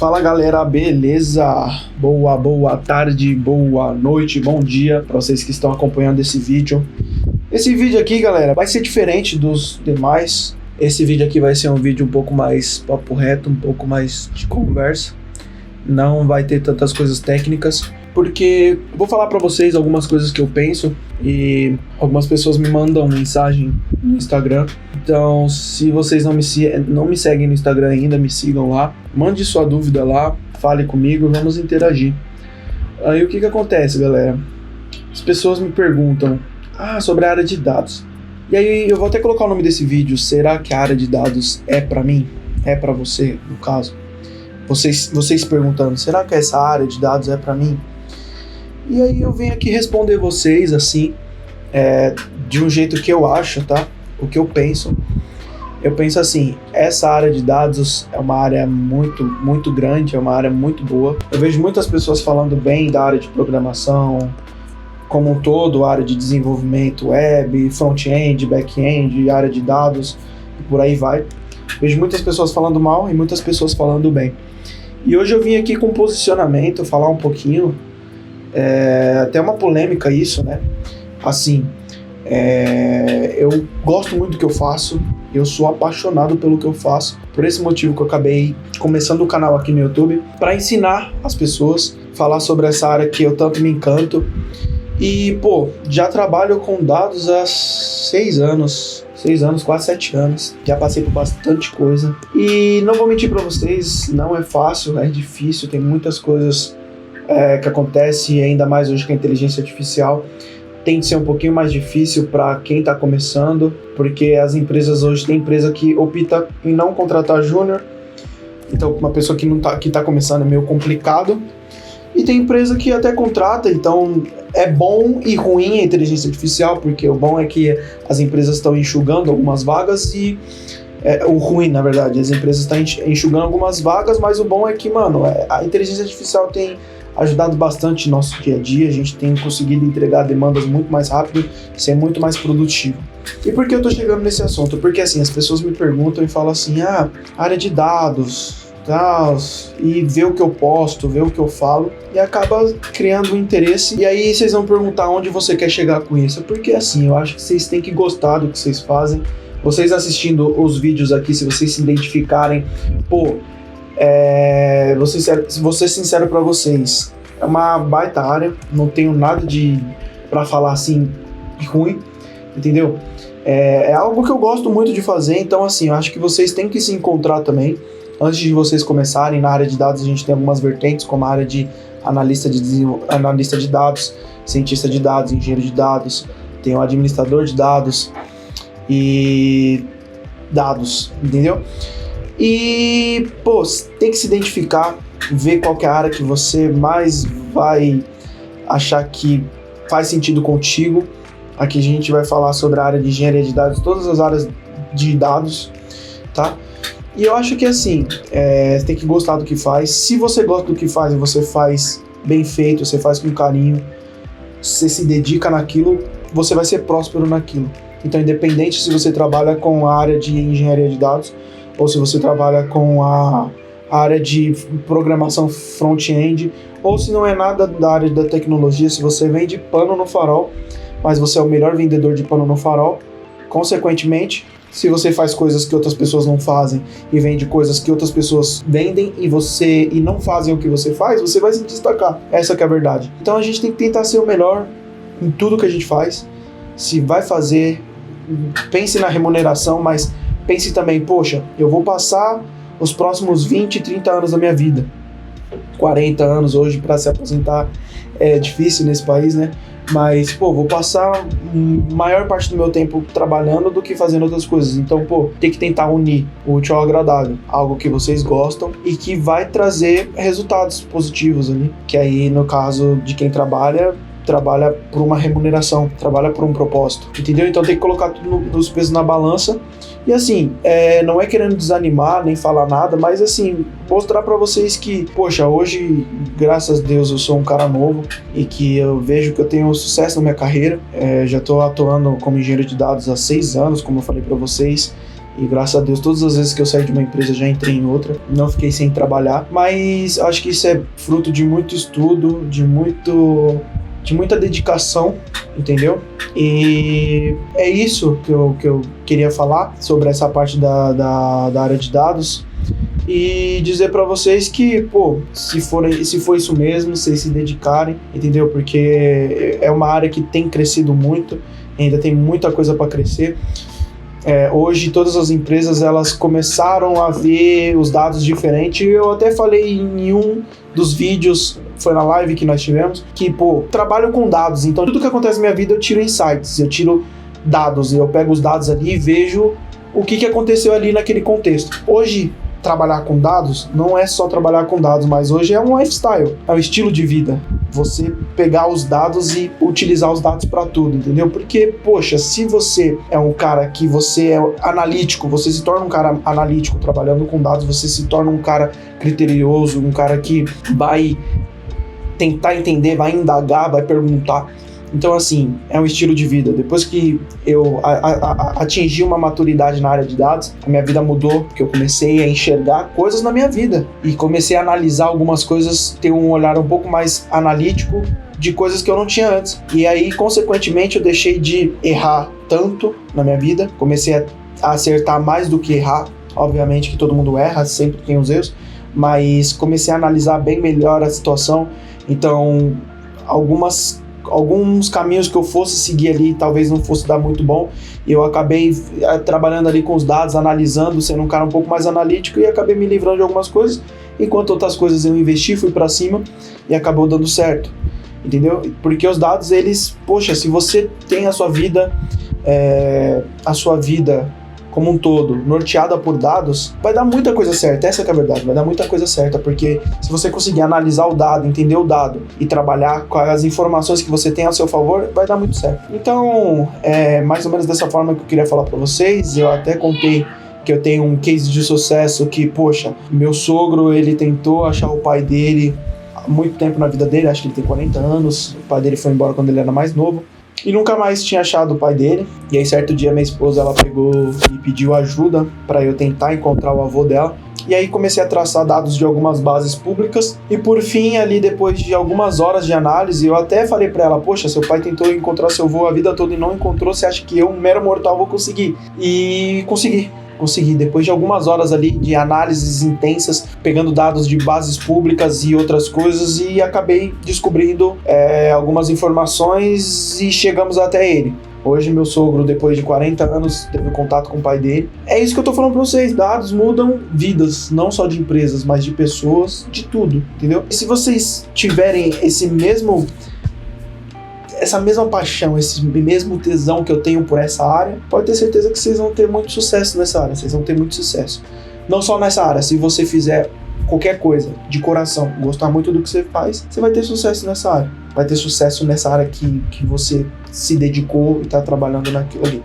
Fala galera, beleza? Boa tarde, boa noite, bom dia para vocês que estão acompanhando esse vídeo. Esse vídeo aqui, galera, vai ser diferente dos demais. Esse vídeo aqui vai ser um vídeo um pouco mais papo reto, um pouco mais de conversa. Não vai ter tantas coisas técnicas, porque eu vou falar para vocês algumas coisas que eu penso e algumas pessoas me mandam mensagem no Instagram. Então, se vocês não me seguem no Instagram ainda, me sigam lá, mande sua dúvida lá, fale comigo, vamos interagir. Aí o que acontece, galera? As pessoas me perguntam sobre a área de dados. E aí eu vou até colocar o nome desse vídeo, será que a área de dados é para mim? É para você, no caso? Vocês perguntando, será que essa área de dados é para mim? E aí eu venho aqui responder vocês assim, de um jeito que eu acho, tá? O que eu penso. Eu penso assim, essa área de dados é uma área muito grande, é uma área muito boa. Eu vejo muitas pessoas falando bem da área de programação, como um todo, área de desenvolvimento web, front-end, back-end, área de dados, e por aí vai. Vejo muitas pessoas falando mal e muitas pessoas falando bem. E hoje eu vim aqui com um posicionamento, falar um pouquinho, até uma polêmica isso, né? Assim, eu gosto muito do que eu faço, eu sou apaixonado pelo que eu faço, por esse motivo que eu acabei começando o canal aqui no YouTube, para ensinar as pessoas, falar sobre essa área que eu tanto me encanto. E, já trabalho com dados há 6 anos, quase 7 anos. Já passei por bastante coisa. E não vou mentir pra vocês, não é fácil, é difícil. Tem muitas coisas que acontecem, ainda mais hoje com a inteligência artificial. Tem de ser um pouquinho mais difícil para quem está começando, porque as empresas hoje, tem empresa que opta em não contratar júnior. Então, uma pessoa que tá começando é meio complicado. E tem empresa que até contrata, então é bom e ruim a inteligência artificial, porque o bom é que as empresas estão enxugando algumas vagas e o ruim, na verdade, as empresas estão enxugando algumas vagas, mas o bom é que, a inteligência artificial tem ajudado bastante no nosso dia a dia, a gente tem conseguido entregar demandas muito mais rápido, ser muito mais produtivo. E por que eu tô chegando nesse assunto? Porque assim, as pessoas me perguntam e falam assim, área de dados, e ver o que eu posto, ver o que eu falo, e acaba criando um interesse. E aí vocês vão perguntar onde você quer chegar com isso. Porque assim, eu acho que vocês têm que gostar do que vocês fazem. Vocês assistindo os vídeos aqui, se vocês se identificarem, vou ser sincero pra vocês, é uma baita área, não tenho nada pra falar assim ruim, entendeu? É algo que eu gosto muito de fazer, então assim, eu acho que vocês têm que se encontrar também. Antes de vocês começarem, na área de dados a gente tem algumas vertentes, como a área de analista de dados, cientista de dados, engenheiro de dados, tem o administrador de dados e dados, entendeu? E, tem que se identificar, ver qual que é a área que você mais vai achar que faz sentido contigo. Aqui a gente vai falar sobre a área de engenharia de dados, todas as áreas de dados, tá? E eu acho que assim, você tem que gostar do que faz. Se você gosta do que faz e você faz bem feito, você faz com carinho, você se dedica naquilo, você vai ser próspero naquilo. Então, independente se você trabalha com a área de engenharia de dados ou se você trabalha com a área de programação front-end, ou se não é nada da área da tecnologia, se você vende pano no farol, mas você é o melhor vendedor de pano no farol, consequentemente, se você faz coisas que outras pessoas não fazem e vende coisas que outras pessoas vendem e não fazem o que você faz, você vai se destacar. Essa que é a verdade. Então a gente tem que tentar ser o melhor em tudo que a gente faz. Se vai fazer, pense na remuneração, mas pense também, eu vou passar os próximos 20, 30 anos da minha vida. 40 anos hoje para se aposentar é difícil nesse país, né? Mas, vou passar a maior parte do meu tempo trabalhando do que fazendo outras coisas. Então, tem que tentar unir o útil ao agradável. Algo que vocês gostam e que vai trazer resultados positivos ali. Que aí, no caso de quem trabalha por uma remuneração, trabalha por um propósito. Entendeu? Então tem que colocar tudo os pesos na balança. E assim, não é querendo desanimar, nem falar nada, mas assim, mostrar pra vocês que, hoje, graças a Deus, eu sou um cara novo e que eu vejo que eu tenho sucesso na minha carreira. Já tô atuando como engenheiro de dados há 6 anos, como eu falei pra vocês. E graças a Deus, todas as vezes que eu saí de uma empresa, já entrei em outra. Não fiquei sem trabalhar. Mas acho que isso é fruto de muito estudo, de muita dedicação, entendeu? E é isso que eu queria falar sobre essa parte da área de dados. E dizer pra vocês que, pô, se for isso mesmo, vocês se dedicarem, entendeu? Porque é uma área que tem crescido muito, ainda tem muita coisa para crescer. Hoje todas as empresas elas começaram a ver os dados diferentes. Eu até falei em um dos vídeos, foi na live que nós tivemos, que, pô, trabalho com dados, então tudo que acontece na minha vida eu tiro insights, eu tiro dados, eu pego os dados ali e vejo o que aconteceu ali naquele contexto. Hoje, trabalhar com dados não é só trabalhar com dados, mas hoje é um lifestyle, é um estilo de vida. Você pegar os dados e utilizar os dados para tudo, entendeu? Porque, poxa, se você é um cara que você é analítico, você se torna um cara analítico trabalhando com dados, você se torna um cara criterioso, um cara que vai tentar entender, vai indagar, vai perguntar. Então, assim, é um estilo de vida. Depois que eu atingi uma maturidade na área de dados, a minha vida mudou, porque eu comecei a enxergar coisas na minha vida. E comecei a analisar algumas coisas, ter um olhar um pouco mais analítico de coisas que eu não tinha antes. E aí, consequentemente, eu deixei de errar tanto na minha vida. Comecei a acertar mais do que errar. Obviamente que todo mundo erra, sempre tem os erros. Mas comecei a analisar bem melhor a situação. Então, alguns caminhos que eu fosse seguir ali talvez não fosse dar muito bom, e eu acabei trabalhando ali com os dados, analisando, sendo um cara um pouco mais analítico, e acabei me livrando de algumas coisas, enquanto outras coisas eu investi, fui pra cima e acabou dando certo, entendeu? Porque os dados, eles, poxa, se você tem a sua vida como um todo, norteada por dados, vai dar muita coisa certa, essa que é a verdade, vai dar muita coisa certa, porque se você conseguir analisar o dado, entender o dado e trabalhar com as informações que você tem a seu favor, vai dar muito certo. Então, mais ou menos dessa forma que eu queria falar para vocês. Eu até contei que eu tenho um case de sucesso que, poxa, meu sogro, ele tentou achar o pai dele há muito tempo na vida dele, acho que ele tem 40 anos, o pai dele foi embora quando ele era mais novo, e nunca mais tinha achado o pai dele. E aí certo dia minha esposa, ela pegou e pediu ajuda para eu tentar encontrar o avô dela. E aí comecei a traçar dados de algumas bases públicas, e por fim, ali depois de algumas horas de análise, eu até falei para ela: poxa, seu pai tentou encontrar seu avô a vida toda e não encontrou, você acha que eu, um mero mortal, vou conseguir? E consegui, depois de algumas horas ali de análises intensas, pegando dados de bases públicas e outras coisas, e acabei descobrindo algumas informações e chegamos até ele. Hoje meu sogro, depois de 40 anos, teve contato com o pai dele. É isso que eu tô falando pra vocês, dados mudam vidas, não só de empresas, mas de pessoas, de tudo, entendeu? E se vocês tiverem essa mesma paixão, esse mesmo tesão que eu tenho por essa área, pode ter certeza que vocês vão ter muito sucesso nessa área, vocês vão ter muito sucesso. Não só nessa área, se você fizer qualquer coisa de coração, gostar muito do que você faz, você vai ter sucesso nessa área. Vai ter sucesso nessa área que você se dedicou e tá trabalhando naquilo ali.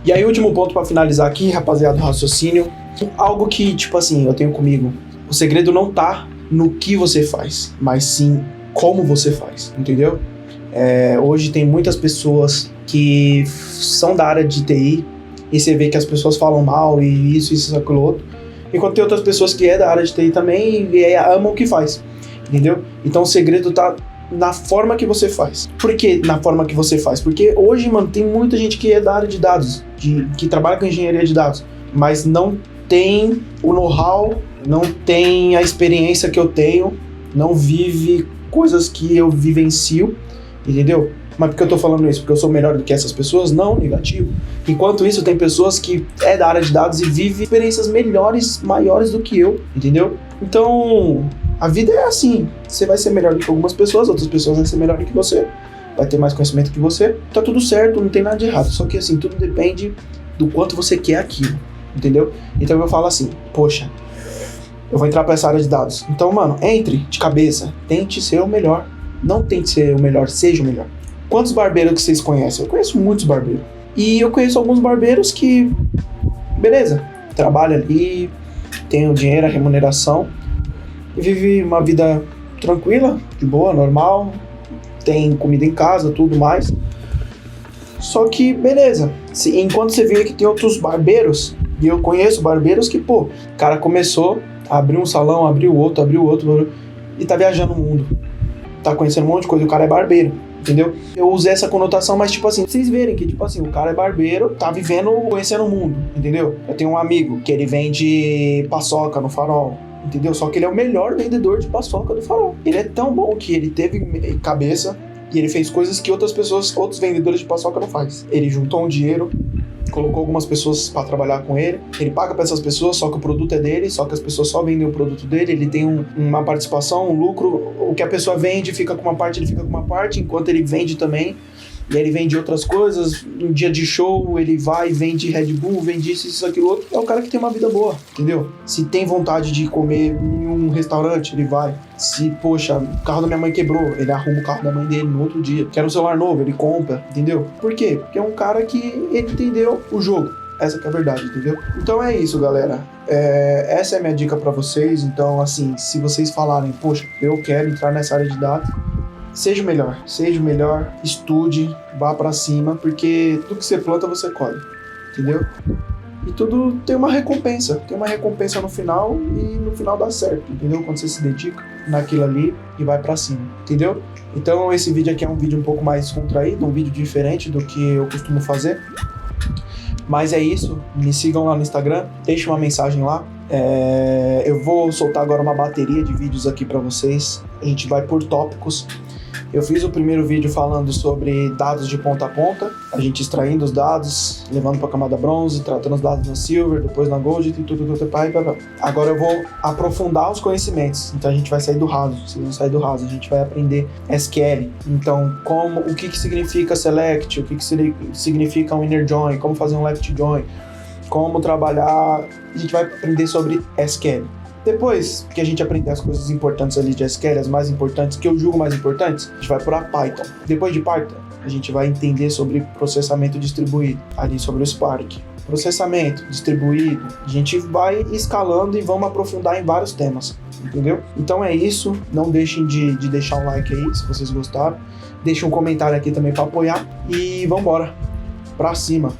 E aí, último ponto pra finalizar aqui, rapaziada, do raciocínio. Algo que, tipo assim, eu tenho comigo. O segredo não tá no que você faz, mas sim como você faz, entendeu? Hoje tem muitas pessoas que são da área de TI e você vê que as pessoas falam mal e isso, aquilo outro, enquanto tem outras pessoas que é da área de TI também e amam o que faz, entendeu? Então o segredo tá na forma que você faz. Por que na forma que você faz? Porque hoje, mano, tem muita gente que é da área de dados, que trabalha com engenharia de dados, mas não tem o know-how, não tem a experiência que eu tenho, não vive coisas que eu vivencio, entendeu? Mas por que eu tô falando isso? Porque eu sou melhor do que essas pessoas? Não, negativo. Enquanto isso, tem pessoas que é da área de dados e vivem experiências melhores, maiores do que eu, entendeu? Então, a vida é assim. Você vai ser melhor do que algumas pessoas, outras pessoas vão ser melhor do que você, vai ter mais conhecimento que você. Tá tudo certo, não tem nada de errado. Só que assim, tudo depende do quanto você quer aquilo, entendeu? Então eu falo assim, poxa, eu vou entrar pra essa área de dados. Então, mano, entre de cabeça, tente ser o melhor. Não tente ser o melhor, seja o melhor. Quantos barbeiros que vocês conhecem? Eu conheço muitos barbeiros. E eu conheço alguns barbeiros que, beleza, trabalha ali, tem o dinheiro, a remuneração, e vive uma vida tranquila, de boa, normal, tem comida em casa, tudo mais. Só que, beleza, enquanto você vê que tem outros barbeiros E eu conheço barbeiros que, pô, o cara começou, abriu um salão, abriu outro, e tá viajando o mundo. Tá conhecendo um monte de coisa, o cara é barbeiro, entendeu? Eu usei essa conotação, mas tipo assim, vocês verem que tipo assim, o cara é barbeiro, tá vivendo, conhecendo o mundo, entendeu? Eu tenho um amigo que ele vende paçoca no Farol, entendeu? Só que ele é o melhor vendedor de paçoca do Farol. Ele é tão bom que ele teve cabeça e ele fez coisas que outros vendedores de paçoca não faz. Ele juntou um dinheiro, colocou algumas pessoas para trabalhar com ele, ele paga para essas pessoas, só que o produto é dele, só que as pessoas só vendem o produto dele, ele tem uma participação, um lucro, o que a pessoa vende fica com uma parte, ele fica com uma parte, enquanto ele vende também, e aí ele vende outras coisas, no dia de show ele vai e vende Red Bull, vende isso, aquilo outro, é o cara que tem uma vida boa, entendeu? Se tem vontade de comer em um restaurante, ele vai. Se, poxa, o carro da minha mãe quebrou, ele arruma o carro da mãe dele no outro dia. Quer um celular novo, ele compra, entendeu? Por quê? Porque é um cara que ele entendeu o jogo. Essa que é a verdade, entendeu? Então é isso, galera. Essa é a minha dica pra vocês. Então, assim, se vocês falarem, poxa, eu quero entrar nessa área de dados, seja o melhor, estude, vá pra cima, porque tudo que você planta, você colhe, entendeu? E tudo tem uma recompensa no final e no final dá certo, entendeu? Quando você se dedica naquilo ali e vai pra cima, entendeu? Então esse vídeo aqui é um vídeo um pouco mais contraído, um vídeo diferente do que eu costumo fazer. Mas é isso, me sigam lá no Instagram, deixem uma mensagem lá. Eu vou soltar agora uma bateria de vídeos aqui pra vocês, a gente vai por tópicos. Eu fiz o primeiro vídeo falando sobre dados de ponta a ponta, a gente extraindo os dados, levando para a camada bronze, tratando os dados na silver, depois na gold, Agora eu vou aprofundar os conhecimentos, então a gente vai sair do raso, vocês vão sair do raso, a gente vai aprender SQL, então o que significa select, o que significa um inner join, como fazer um left join, como trabalhar, a gente vai aprender sobre SQL. Depois que a gente aprender as coisas importantes ali de SQL, as mais importantes, que eu julgo mais importantes, a gente vai para Python. Depois de Python, a gente vai entender sobre processamento distribuído, ali sobre o Spark. Processamento distribuído, a gente vai escalando e vamos aprofundar em vários temas, entendeu? Então é isso, não deixem de deixar um like aí, se vocês gostaram. Deixem um comentário aqui também para apoiar e vambora, pra cima.